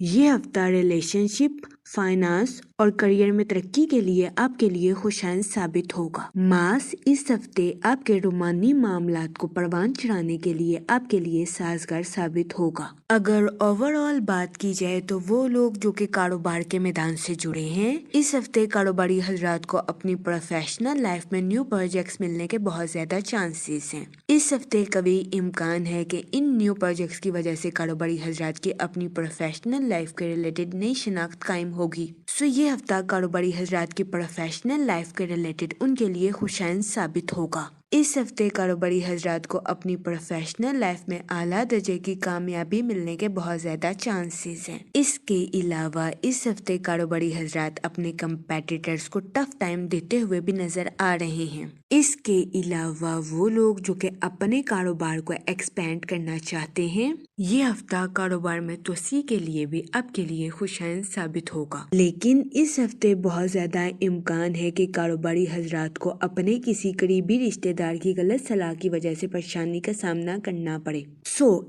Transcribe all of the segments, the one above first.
یہ ہفتہ ریلیشن شپ، فائنانس اور کریئر میں ترقی کے لیے آپ کے لیے خوشائن ثابت ہوگا۔ ماس اس ہفتے آپ کے رومانی معاملات کو پروان چڑھانے کے لیے آپ کے لیے سازگار ثابت ہوگا۔ اگر اوور آل بات کی جائے تو وہ لوگ جو کہ کاروبار کے میدان سے جڑے ہیں، اس ہفتے کاروباری حضرات کو اپنی پروفیشنل لائف میں نیو پروجیکٹس ملنے کے بہت زیادہ چانسز ہیں۔ اس ہفتے کبھی امکان ہے کہ ان نیو پروجیکٹس کی وجہ سے کاروباری حضرات کی اپنی پروفیشنل لائف کے ریلیٹڈ نئی شناخت قائم ہوگی۔ یہ ہفتہ کاروباری حضرات کی پروفیشنل لائف کے ریلیٹڈ ان کے لیے خوشائن ثابت ہوگا۔ اس ہفتے کاروباری حضرات کو اپنی پروفیشنل لائف میں اعلیٰ درجے کی کامیابی ملنے کے بہت زیادہ چانسز ہیں۔ اس کے علاوہ اس ہفتے کاروباری حضرات اپنے کمپیٹیٹرز کو ٹف ٹائم دیتے ہوئے بھی نظر آ رہے ہیں۔ اس کے علاوہ وہ لوگ جو کہ اپنے کاروبار کو ایکسپینڈ کرنا چاہتے ہیں، یہ ہفتہ کاروبار میں توسیع کے لیے بھی آپ کے لیے خوشائن ثابت ہوگا۔ لیکن اس ہفتے بہت زیادہ امکان ہے کہ کاروباری حضرات کو اپنے کسی قریبی رشتے دار کی غلط صلاح کی وجہ سے پریشانی کا سامنا کرنا پڑے۔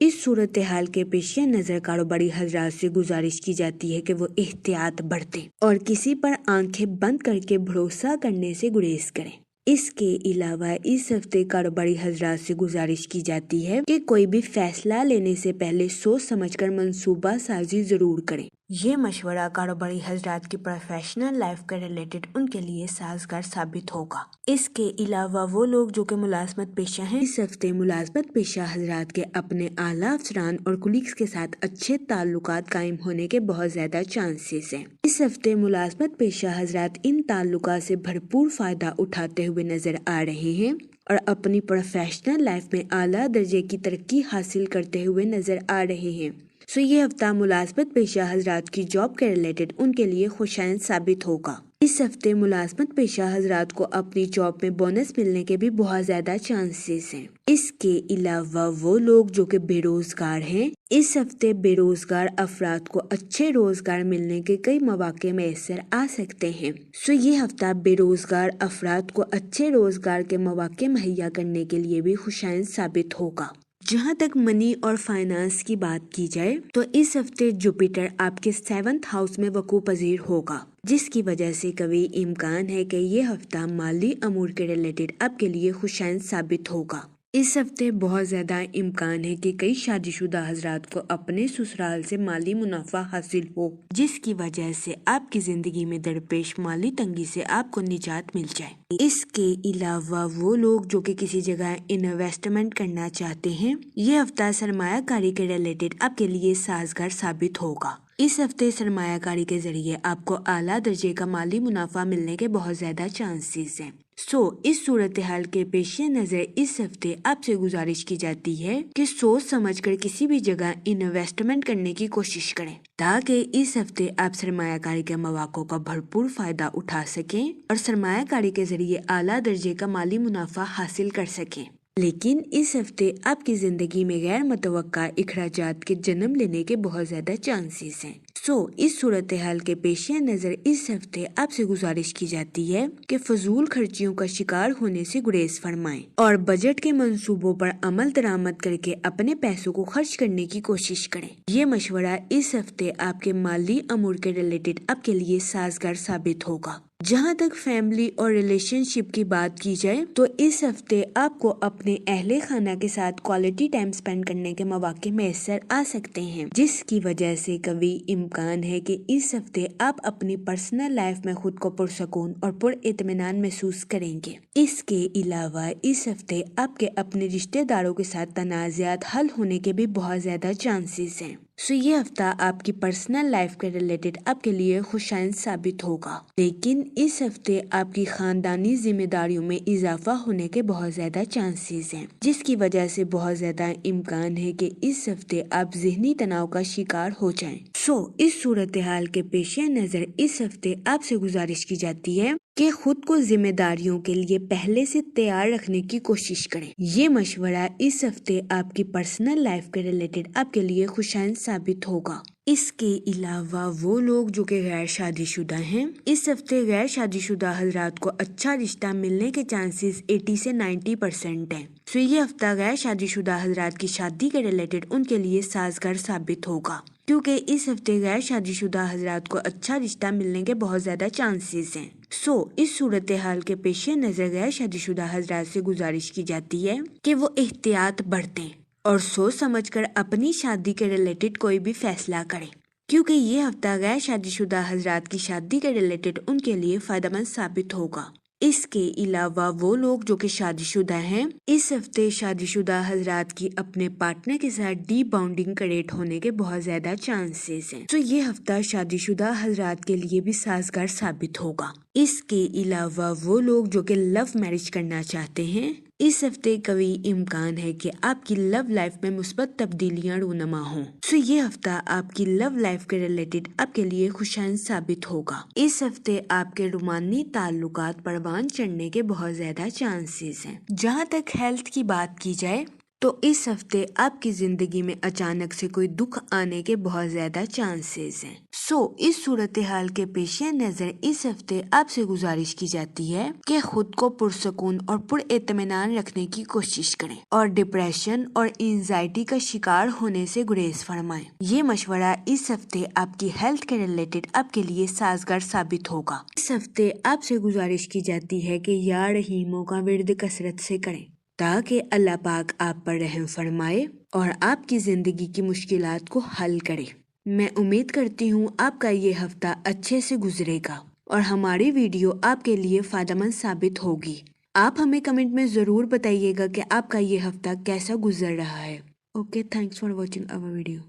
اس صورتحال کے پیش نظر کاروباری حضرات سے گزارش کی جاتی ہے کہ وہ احتیاط برتیں اور کسی پر آنکھیں بند کر کے بھروسہ کرنے سے گریز کریں۔ اس کے علاوہ اس ہفتے کاروباری حضرات سے گزارش کی جاتی ہے کہ کوئی بھی فیصلہ لینے سے پہلے سوچ سمجھ کر منصوبہ سازی ضرور کریں۔ یہ مشورہ کاروباری حضرات کی پروفیشنل لائف کے ریلیٹڈ ان کے لیے سازگار ثابت ہوگا۔ اس کے علاوہ وہ لوگ جو کہ ملازمت پیشہ ہیں، اس ہفتے ملازمت پیشہ حضرات کے اپنے اعلیٰ افسران اور کولیگز کے ساتھ اچھے تعلقات قائم ہونے کے بہت زیادہ چانسز ہیں۔ اس ہفتے ملازمت پیشہ حضرات ان تعلقات سے بھرپور فائدہ اٹھاتے ہوئے نظر آ رہے ہیں اور اپنی پروفیشنل لائف میں اعلیٰ درجے کی ترقی حاصل کرتے ہوئے نظر آ رہے ہیں۔ یہ ہفتہ ملازمت پیشہ حضرات کی جاب کے ریلیٹڈ ان کے لیے خوشائن ثابت ہوگا۔ اس ہفتے ملازمت پیشہ حضرات کو اپنی جاب میں بونس ملنے کے بھی بہت زیادہ چانسز ہیں۔ اس کے علاوہ وہ لوگ جو کہ بے روزگار ہیں، اس ہفتے بے روزگار افراد کو اچھے روزگار ملنے کے کئی مواقع میسر آ سکتے ہیں۔ یہ ہفتہ بے روزگار افراد کو اچھے روزگار کے مواقع مہیا کرنے کے لیے بھی خوشائن ثابت ہوگا۔ جہاں تک منی اور فائنانس کی بات کی جائے تو اس ہفتے جوپیٹر آپ کے 7th ہاؤس میں وقوع پذیر ہوگا، جس کی وجہ سے کبھی امکان ہے کہ یہ ہفتہ مالی امور کے ریلیٹڈ آپ کے لیے خوشائن ثابت ہوگا۔ اس ہفتے بہت زیادہ امکان ہے کہ کئی شادی شدہ حضرات کو اپنے سسرال سے مالی منافع حاصل ہو، جس کی وجہ سے آپ کی زندگی میں درپیش مالی تنگی سے آپ کو نجات مل جائے۔ اس کے علاوہ وہ لوگ جو کہ کسی جگہ انویسٹمنٹ کرنا چاہتے ہیں، یہ ہفتہ سرمایہ کاری کے ریلیٹڈ آپ کے لیے سازگار ثابت ہوگا۔ اس ہفتے سرمایہ کاری کے ذریعے آپ کو اعلیٰ درجے کا مالی منافع ملنے کے بہت زیادہ چانسز ہیں۔ اس صورتحال کے پیش نظر اس ہفتے آپ سے گزارش کی جاتی ہے کہ سوچ سمجھ کر کسی بھی جگہ انویسٹمنٹ کرنے کی کوشش کریں تاکہ اس ہفتے آپ سرمایہ کاری کے مواقع کا بھرپور فائدہ اٹھا سکیں اور سرمایہ کاری کے ذریعے اعلیٰ درجے کا مالی منافع حاصل کر سکیں۔ لیکن اس ہفتے آپ کی زندگی میں غیر متوقع اخراجات کے جنم لینے کے بہت زیادہ چانسز ہیں۔ اس صورتحال کے پیش نظر اس ہفتے آپ سے گزارش کی جاتی ہے کہ فضول خرچیوں کا شکار ہونے سے گریز فرمائیں اور بجٹ کے منصوبوں پر عمل درآمد کر کے اپنے پیسوں کو خرچ کرنے کی کوشش کریں۔ یہ مشورہ اس ہفتے آپ کے مالی امور کے ریلیٹڈ آپ کے لیے سازگار ثابت ہوگا۔ جہاں تک فیملی اور ریلیشن شپ کی بات کی جائے تو اس ہفتے آپ کو اپنے اہل خانہ کے ساتھ کوالٹی ٹائم سپینڈ کرنے کے مواقع میسر آ سکتے ہیں، جس کی وجہ سے کبھی امکان ہے کہ اس ہفتے آپ اپنی پرسنل لائف میں خود کو پرسکون اور پر اطمینان محسوس کریں گے۔ اس کے علاوہ اس ہفتے آپ کے اپنے رشتہ داروں کے ساتھ تنازعات حل ہونے کے بھی بہت زیادہ چانسز ہیں۔ یہ ہفتہ آپ کی پرسنل لائف کے ریلیٹڈ آپ کے لیے خوشائن ثابت ہوگا، لیکن اس ہفتے آپ کی خاندانی ذمہ داریوں میں اضافہ ہونے کے بہت زیادہ چانسز ہیں، جس کی وجہ سے بہت زیادہ امکان ہے کہ اس ہفتے آپ ذہنی تناؤ کا شکار ہو جائیں۔ اس صورتحال کے پیش نظر اس ہفتے آپ سے گزارش کی جاتی ہے کہ خود کو ذمہ داریوں کے لیے پہلے سے تیار رکھنے کی کوشش کریں۔ یہ مشورہ اس ہفتے آپ کی پرسنل لائف کے ریلیٹڈ آپ کے لیے خوشائن ثابت ہوگا۔ اس کے علاوہ وہ لوگ جو کہ غیر شادی شدہ ہیں، اس ہفتے غیر شادی شدہ حضرات کو اچھا رشتہ ملنے کے چانسز 80 سے 90% ہیں۔ سو یہ ہفتہ غیر شادی شدہ حضرات کی شادی کے ریلیٹڈ ان کے لیے سازگار ثابت ہوگا، کیونکہ اس ہفتے غیر شادی شدہ حضرات کو اچھا رشتہ ملنے کے بہت زیادہ چانسز ہیں۔ اس صورتحال کے پیش نظر غیر شادی شدہ حضرات سے گزارش کی جاتی ہے کہ وہ احتیاط برتیں اور سوچ سمجھ کر اپنی شادی کے ریلیٹڈ کوئی بھی فیصلہ کریں، کیونکہ یہ ہفتہ غیر شادی شدہ حضرات کی شادی کے ریلیٹڈ ان کے لیے فائدہ مند ثابت ہوگا۔ اس کے علاوہ وہ لوگ جو کہ شادی شدہ ہیں، اس ہفتے شادی شدہ حضرات کی اپنے پارٹنر کے ساتھ ڈی باؤنڈنگ کریٹ ہونے کے بہت زیادہ چانسز ہیں۔ یہ ہفتہ شادی شدہ حضرات کے لیے بھی سازگار ثابت ہوگا۔ اس کے علاوہ وہ لوگ جو کہ لو میرج کرنا چاہتے ہیں، اس ہفتے قوی امکان ہے کہ آپ کی لو لائف میں مثبت تبدیلیاں رونما ہوں۔ یہ ہفتہ آپ کی لو لائف کے ریلیٹڈ آپ کے لیے خوشائن ثابت ہوگا۔ اس ہفتے آپ کے رومانی تعلقات پروان چڑھنے کے بہت زیادہ چانسز ہیں۔ جہاں تک ہیلتھ کی بات کی جائے تو اس ہفتے آپ کی زندگی میں اچانک سے کوئی دکھ آنے کے بہت زیادہ چانسز ہیں۔ اس صورتحال کے پیش نظر اس ہفتے آپ سے گزارش کی جاتی ہے کہ خود کو پرسکون اور پر اطمینان رکھنے کی کوشش کریں اور ڈپریشن اور اینزائٹی کا شکار ہونے سے گریز فرمائیں۔ یہ مشورہ اس ہفتے آپ کی ہیلتھ کے ریلیٹڈ آپ کے لیے سازگار ثابت ہوگا۔ اس ہفتے آپ سے گزارش کی جاتی ہے کہ یا رحیموں کا ورد کثرت سے کریں تاکہ اللہ پاک آپ پر رحم فرمائے اور آپ کی زندگی کی مشکلات کو حل کرے۔ میں امید کرتی ہوں آپ کا یہ ہفتہ اچھے سے گزرے گا اور ہماری ویڈیو آپ کے لیے فائدہ مند ثابت ہوگی۔ آپ ہمیں کمنٹ میں ضرور بتائیے گا کہ آپ کا یہ ہفتہ کیسا گزر رہا ہے۔ Okay, thanks for watching our video.